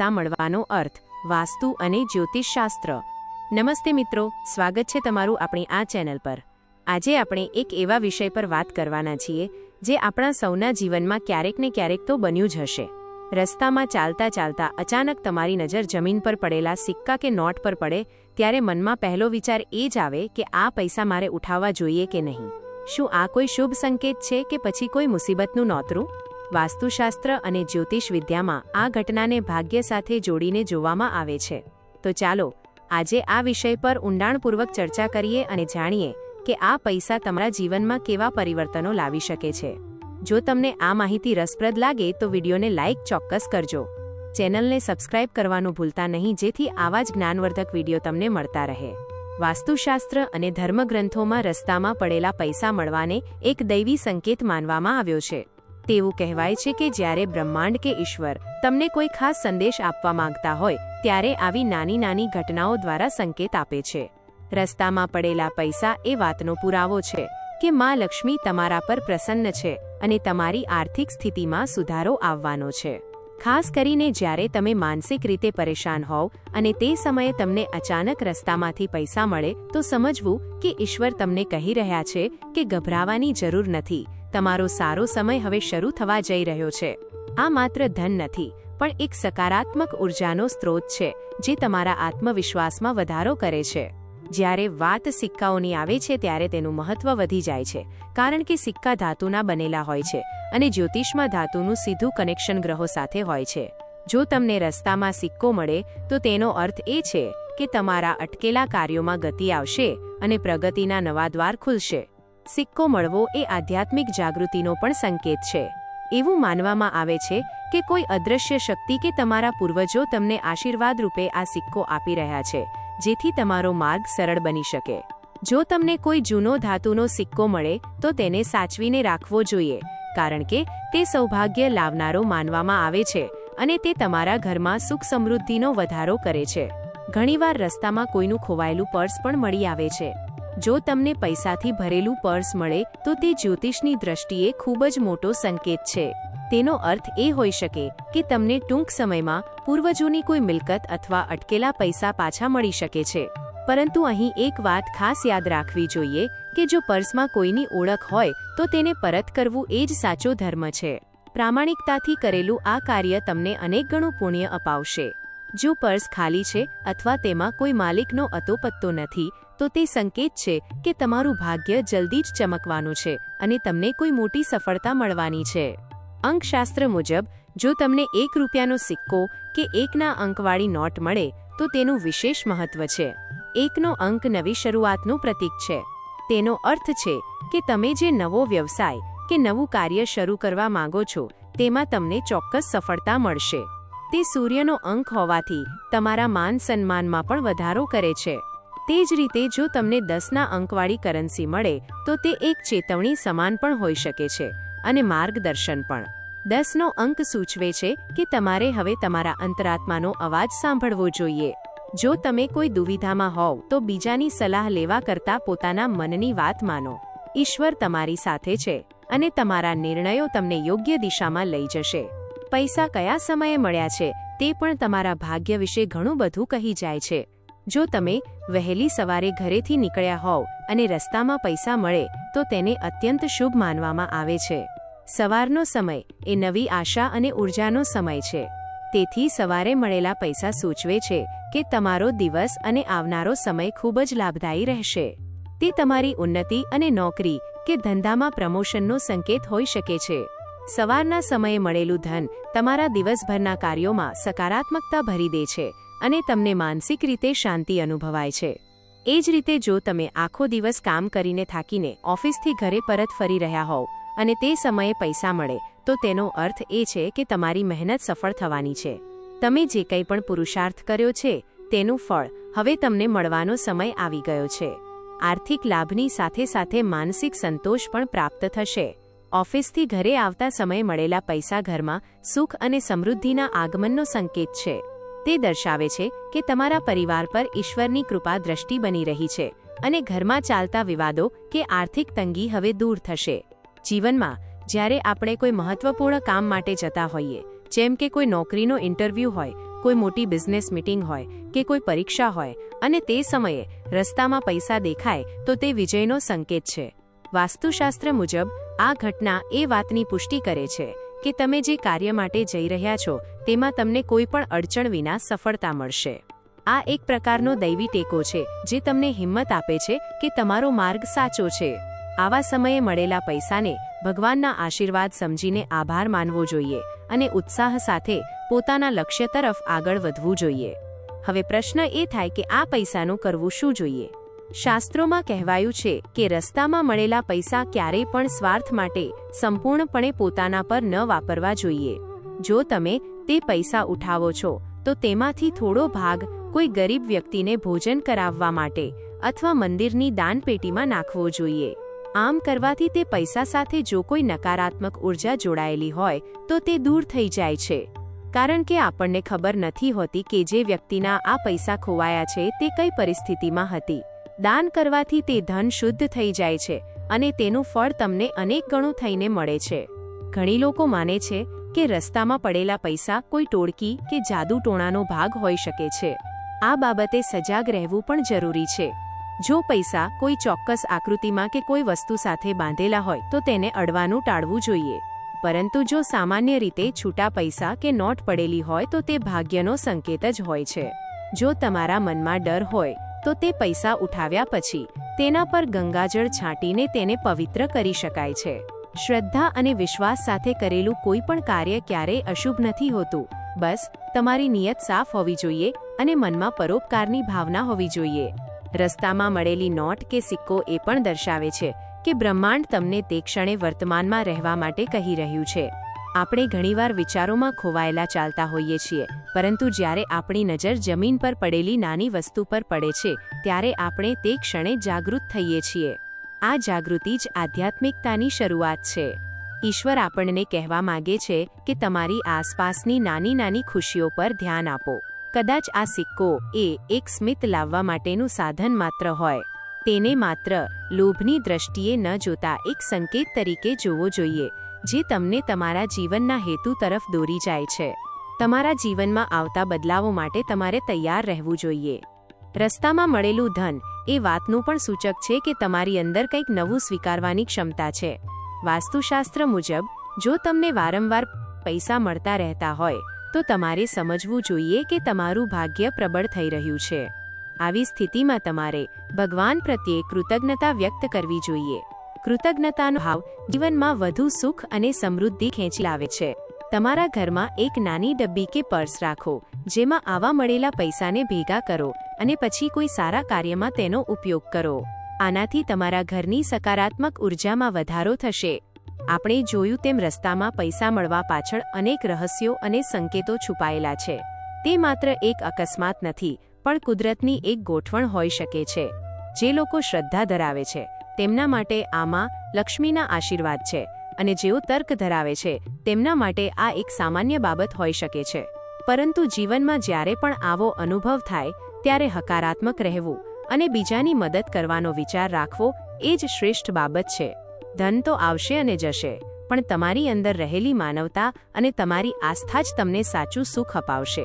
પૈસા મળવાનો અર્થ, વાસ્તુ અને જ્યોતિષશાસ્ત્ર। નમસ્તે મિત્રો, સ્વાગત છે તમારું આપણી આ ચેનલ પર। આજે આપણે એક એવા વિષય પર વાત કરવાના છીએ જે આપણા સૌના જીવનમાં ક્યારેક ને ક્યારેક તો બન્યું જ હશે। રસ્તામાં ચાલતા ચાલતા અચાનક તમારી નજર જમીન પર પડેલા સિક્કા કે નોટ પર પડે ત્યારે મનમાં પહેલો વિચાર એ જ આવે કે આ પૈસા મારે ઉઠાવવા જોઈએ કે નહીં। શું આ કોઈ શુભ સંકેત છે કે પછી કોઈ મુસીબતનું નોતરું? વાસ્તુશાસ્ત્ર અને જ્યોતિષ વિદ્યામાં આ ઘટનાને ભાગ્ય સાથે જોડીને જોવામાં આવે છે। તો ચાલો આજે આ વિષય પર ઊંડાણપૂર્વક ચર્ચા કરીએ અને જાણીએ કે આ પૈસા તમારા જીવનમાં કેવા પરિવર્તનો લાવી શકે છે। જો તમને આ માહિતી રસપ્રદ લાગે તો વિડીયોને લાઇક ચોક્કસ કરજો। ચેનલને સબસ્ક્રાઇબ કરવાનું ભૂલતા નહીં, જેથી આવા જ જ્ઞાનવર્ધક વિડીયો તમને મળતા રહે। વાસ્તુશાસ્ત્ર અને ધર્મગ્રંથોમાં રસ્તામાં પડેલા પૈસા મળવાને એક દૈવી સંકેત માનવામાં આવ્યો છે। તેવું કહેવાય છે કે જ્યારે બ્રહ્માંડ કે ઈશ્વર તમને કોઈ ખાસ સંદેશ આપવા માંગતા હોય ત્યારે આવી નાની નાની ઘટનાઓ દ્વારા સંકેત આપે છે। રસ્તામાં પડેલા પૈસા એ વાતનો પુરાવો છે કે માં લક્ષ્મી તમારા પર પ્રસન્ન છે અને તમારી આર્થિક સ્થિતિમાં સુધારો આવવાનો છે। ખાસ કરીને જ્યારે તમે માનસિક રીતે પરેશાન હોવ અને તે સમયે તમને અચાનક રસ્તામાંથી પૈસા મળે તો સમજવું કે ઈશ્વર તમને કહી રહ્યા છે કે ગભરાવાની જરૂર નથી, તમારો સારો સમય હવે શરૂ થવા જઈ રહ્યો છે। આ માત્ર ધન નથી, પણ એક સકારાત્મક ઉર્જાનો સ્ત્રોત છે જે તમારા આત્મવિશ્વાસમાં વધારો કરે છે। જ્યારે વાત સિક્કાઓની આવે છે ત્યારે તેનું મહત્વ વધી જાય છે, કારણ કે સિક્કા ધાતુના બનેલા હોય છે અને જ્યોતિષમાં ધાતુનું સીધું કનેક્શન ગ્રહો સાથે હોય છે। જો તમને રસ્તામાં સિક્કો મળે તો તેનો અર્થ એ છે કે તમારા અટકેલા કાર્યોમાં ગતિ આવશે અને પ્રગતિના નવા દ્વાર ખુલશે। સિક્કો મળવો એ આધ્યાત્મિક જાગૃતિનો પણ સંકેત છે। એવું માનવામાં આવે છે કે કોઈ અદૃશ્ય શક્તિ કે તમારા પૂર્વજો તમને આશીર્વાદ રૂપે આ સિક્કો આપી રહ્યા છે, જેથી તમારો માર્ગ સરળ બની શકે। જો તમને કોઈ જૂનો ધાતુનો સિક્કો મળે તો તેને સાચવીને રાખવો જોઈએ, કારણ કે તે સૌભાગ્ય લાવનારો માનવામાં આવે છે અને તે તમારા ઘરમાં સુખ સમૃદ્ધિનો વધારો કરે છે। ઘણીવાર રસ્તામાં કોઈનું ખોવાયેલું પર્સ પણ મળી આવે છે। જો તમને પૈસાથી ભરેલું પર્સ મળે તો તે જ્યોતિષની દ્રષ્ટિએ ખૂબ જ મોટો સંકેત છે। તેનો અર્થ એ હોઈ શકે કે તમને ટૂંક સમયમાં પૂર્વજોની કોઈ મિલકત અથવા અટકેલા પૈસા પાછા મળી શકે છે। પરંતુ અહીં એક વાત ખાસ યાદ રાખવી જોઈએ કે જો પર્સમાં કોઈની ઓળખ હોય તો તેને પરત કરવું એ જ સાચો ધર્મ છે। પ્રામાણિકતાથી કરેલું આ કાર્ય તમને અનેક ગણું પુણ્ય અપાવશે। જો પર્સ ખાલી છે અથવા તેમાં કોઈ માલિકનો અતોપત્તો નથી તો તે સંકેત છે કે તમારું ભાગ્ય જલ્દી જ ચમકવાનું છે અને તમને કોઈ મોટી સફળતા મળવાની છે। અંકશાસ્ત્ર મુજબ જો તમને ₹1નો સિક્કો કે 1ના અંકવાળી નોટ મળે તો તેનું વિશેષ મહત્વ છે। 1નો અંક નવી શરૂઆતનું પ્રતીક છે। તેનો અર્થ છે કે તમે જે નવો વ્યવસાય કે નવું કાર્ય શરૂ કરવા માંગો છો તેમાં તમને ચોક્કસ સફળતા મળશે। તે સૂર્યનો અંક હોવાથી તમારા માન સન્માનમાં પણ વધારો કરે છે। તે જ રીતે જો તમને 10ના અંકવાળી કરન્સી મળે તો તે એક ચેતવણી સમાન પણ હોઈ શકે છે અને માર્ગદર્શન પણ। 10નો અંક સૂચવે છે કે તમારે હવે તમારા અંતરાત્માનો અવાજ સાંભળવો જોઈએ। જો તમે કોઈ દુવિધામાં હોવ તો બીજાની સલાહ લેવા કરતાં પોતાના મનની વાત માનો। ઈશ્વર તમારી સાથે છે અને તમારા નિર્ણયો તમને યોગ્ય દિશામાં લઈ જશે। પૈસા કયા સમયે મળ્યા છે તે પણ તમારા ભાગ્ય વિશે ઘણું બધું કહી જાય છે। જો તમે વહેલી સવારે ઘરેથી નીકળ્યા હોવ અને રસ્તામાં પૈસા મળે તો તેને અત્યંત શુભ માનવામાં આવે છે। સવારનો સમય એ નવી આશા અને ઉર્જાનો સમય છે, તેથી સવારે મળેલા પૈસા સૂચવે છે કે તમારો દિવસ અને આવનારો સમય ખૂબ જ લાભદાયી રહેશે। તે તમારી ઉન્નતિ અને નોકરી કે ધંધામાં પ્રમોશનનો સંકેત હોઈ શકે છે। સવારના સમયે મળેલું ધન તમારા દિવસભરના કાર્યોમાં સકારાત્મકતા ભરી દે છે અને તમને માનસિક રીતે શાંતિ અનુભવાય છે। એ જ રીતે જો તમે આખો દિવસ કામ કરીને થાકીને ઓફિસથી ઘરે પરત ફરી રહ્યા હોવ અને તે સમયે પૈસા મળે તો તેનો અર્થ એ છે કે તમારી મહેનત સફળ થવાની છે। તમે જે કંઈ પણ પુરુષાર્થ કર્યો છે તેનું ફળ હવે તમને મળવાનો સમય આવી ગયો છે। આર્થિક લાભની સાથે સાથે માનસિક સંતોષ પણ પ્રાપ્ત થશે। ઓફિસથી ઘરે આવતા સમયે મળેલા પૈસા ઘરમાં સુખ અને સમૃદ્ધિના આગમનનો સંકેત છે। તે દર્શાવે છે કે તમારા પરિવાર પર ઈશ્વરની કૃપા દ્રષ્ટિ બની રહી છે અને ઘરમાં ચાલતા વિવાદો કે આર્થિક તંગી હવે દૂર થશે। જીવનમાં જ્યારે આપણે કોઈ મહત્વપૂર્ણ કામ માટે જતા હોઈએ, જેમ કે કોઈ નોકરીનો ઇન્ટરવ્યૂ હોય કોઈ મોટી બિઝનેસ મીટિંગ હોય કે કોઈ પરીક્ષા હોય અને તે સમયે રસ્તામાં પૈસા દેખાય તો તે વિજયનો સંકેત છે. વાસ્તુશાસ્ત્ર મુજબ આ ઘટના એ વાતની પુષ્ટિ કરે છે કે તમે જે કાર્ય માટે જઈ રહ્યા છો તેમાં તમને કોઈ પણ અડચણ વિના સફળતા મળશે. આ એક પ્રકારનો દૈવી ટેકો છે જે તમને હિંમત આપે છે કે તમારો માર્ગ સાચો છે. આવા સમયે મળેલા પૈસાને ભગવાનના આશીર્વાદ સમજીને આભાર માનવો જોઈએ અને ઉત્સાહ સાથે પોતાના લક્ષ્ય તરફ આગળ વધવું જોઈએ. હવે પ્રશ્ન એ થાય કે આ પૈસાનું કરવું શું જોઈએ? શાસ્ત્રોમાં કહેવાયું છે કે રસ્તામાં મળેલા પૈસા ક્યારેય પણ સ્વાર્થ માટે સંપૂર્ણપણે પોતાના પર ન વાપરવા જોઈએ. જો તમે તે પૈસા ઉઠાવો છો તો તેમાંથી થોડો ભાગ કોઈ ગરીબ વ્યક્તિને ભોજન કરાવવા માટે અથવા મંદિરની દાનપેટીમાં નાખવો જોઈએ. આમ કરવાથી તે પૈસા સાથે જો કોઈ નકારાત્મક ઉર્જા જોડાયેલી હોય તો તે દૂર થઈ જાય છે. કારણ કે આપણને ખબર નથી હોતી કે જે વ્યક્તિના આ પૈસા ખોવાયા છે તે કઈ પરિસ્થિતિમાં હતી. દાન કરવાથી તે ધન શુદ્ધ થઈ જાય છે અને તેનું ફળ તમને અનેક ગણું થઈને મળે છે. ઘણી લોકો માને છે કે રસ્તામાં પડેલા પૈસા કોઈ ટોળકી કે જાદુ ટોણાનો ભાગ હોઈ શકે છે. આ બાબતે સજાગ રહેવું પણ જરૂરી છે. જો પૈસા કોઈ ચોક્કસ આકૃતિમાં કે કોઈ વસ્તુ સાથે બાંધેલા હોય તો તેને અડવાનું ટાળવું જોઈએ. પરંતુ જો સામાન્ય રીતે છૂટા પૈસા કે નોટ પડેલી હોય તો તે ભાગ્યનો સંકેત જ હોય છે. જો તમારા મનમાં ડર હોય તો તે પૈસા ઉઠાવ્યા પછી તેના પર ગંગાજળ છાંટીને તેને પવિત્ર કરી શકાય છે. શ્રદ્ધા અને વિશ્વાસ સાથે કરેલું કોઈ પણ કાર્ય ક્યારેય અશુભ નથી હોતું. બસ તમારી નિયત સાફ હોવી જોઈએ અને મનમાં પરોપકારની ભાવના હોવી જોઈએ. રસ્તામાં મળેલી નોટ કે સિક્કો એ પણ દર્શાવે છે કે બ્રહ્માંડ તમને તે ક્ષણે વર્તમાનમાં રહેવા માટે કહી રહ્યું છે. આપણે ઘણીવાર વિચારોમાં ખોવાયેલા ચાલતા હોઈએ છીએ, પરંતુ જ્યારે આપણી નજર જમીન પર પડેલી નાની વસ્તુ પર પડે છે ત્યારે આપણે તે ક્ષણે જાગૃત થઈએ છીએ. આ જાગૃતિ જ આધ્યાત્મિકતાની શરૂઆત છે. ઈશ્વર આપણને કહેવા માંગે છે કે તમારી આસપાસની નાની નાની ખુશીઓ પર ધ્યાન આપો. કદાચ આ સિક્કો એ એક સ્મિત લાવવા માટેનું સાધન માત્ર હોય. તેને માત્ર લોભની દ્રષ્ટિએ ન જોતા એક સંકેત તરીકે જોવો જોઈએ જે તમને તમારા જીવનના હેતુ તરફ દોરી જાય છે. તમારા જીવનમાં આવતા બદલાવો માટે તમારે તૈયાર રહેવું જોઈએ. રસ્તામાં મળેલું ધન એ વાતનું પણ સૂચક છે કે તમારી અંદર કંઈક નવું સ્વીકારવાની ક્ષમતા છે. વાસ્તુશાસ્ત્ર મુજબ જો તમને વારંવાર પૈસા મળતા રહેતા હોય તો તમારે સમજવું જોઈએ કે તમારું ભાગ્ય પ્રબળ થઈ રહ્યું છે. આવી સ્થિતિમાં તમારે ભગવાન પ્રત્યે કૃતજ્ઞતા વ્યક્ત કરવી જોઈએ. કૃતજ્ઞતાનો ભાવ જીવનમાં વધુ સુખ અને સમૃદ્ધિ ખેંચી લાવે છે. તમારા ઘરમાં એક નાની ડબ્બી કે પર્સ રાખો જેમાં આવા મળેલા પૈસાને ભેગા કરો અને પછી કોઈ સારા કાર્યમાં તેનો ઉપયોગ કરો. આનાથી તમારા ઘરની સકારાત્મક ઉર્જામાં વધારો થશે. આપણે જોયું તેમ રસ્તામાં પૈસા મળવા પાછળ અનેક રહસ્યો અને સંકેતો છુપાયેલા છે. તે માત્ર એક અકસ્માત નથી પણ કુદરતની એક ગોઠવણ હોઈ શકે છે. જે લોકો શ્રદ્ધા ધરાવે છે તેમના માટે આમાં લક્ષ્મીના આશીર્વાદ છે અને જેઓ તર્ક ધરાવે છે તેમના માટે આ એક સામાન્ય બાબત હોઈ શકે છે. પરંતુ જીવનમાં જ્યારે પણ આવો અનુભવ થાય ત્યારે હકારાત્મક રહેવું અને બીજાની મદદ કરવાનો વિચાર રાખવો એ જ શ્રેષ્ઠ બાબત છે. ધન તો આવશે અને જશે, પણ તમારી અંદર રહેલી માનવતા અને તમારી આસ્થા જ તમને સાચું સુખ અપાવશે.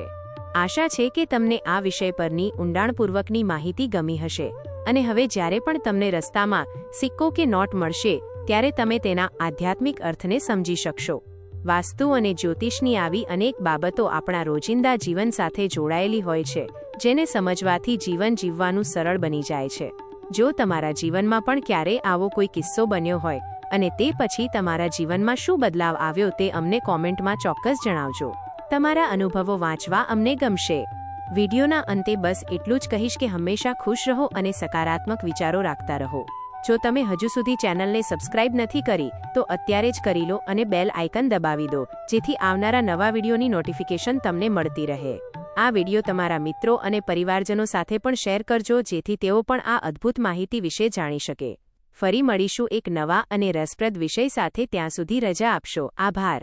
આશા છે કે તમને આ વિષય પરની ઊંડાણપૂર્વકની માહિતી ગમી હશે અને હવે જ્યારે પણ તમને રસ્તામાં સિક્કો કે નોટ મળશે ત્યારે તમે તેના આધ્યાત્મિક અર્થને સમજી શકશો. વાસ્તુ અને જ્યોતિષની આવી અનેક બાબતો આપણા રોજિંદા જીવન સાથે જોડાયેલી હોય છે જેને સમજવાથી જીવન જીવવાનું સરળ બની જાય છે. જો તમારા જીવનમાં પણ ક્યારેય આવો કોઈ કિસ્સો બન્યો હોય અને તે પછી તમારા જીવનમાં શું બદલાવ આવ્યો તે અમને કોમેન્ટમાં ચોક્કસ જણાવજો. તમારા અનુભવો વાંચવા અમને ગમશે. વિડીયોના અંતે બસ એટલું જ કહીશ કે હંમેશા ખુશ રહો અને સકારાત્મક વિચારો રાખતા રહો. જો તમે હજુ સુધી ચેનલને સબસ્ક્રાઇબ નથી કરી તો અત્યારે જ કરી લો અને બેલ આઇકન દબાવી દો જેથી આવનારા નવા વિડીયોની નોટિફિકેશન તમને મળતી રહે. આ વિડીયો તમારા મિત્રો અને પરિવારજનો સાથે પણ શેર કરજો જેથી તેઓ પણ આ અદ્ભુત માહિતી વિશે જાણી શકે. ફરી મળીશું એક નવા અને રસપ્રદ વિષય સાથે. ત્યાં સુધી રજા આપશો. આભાર.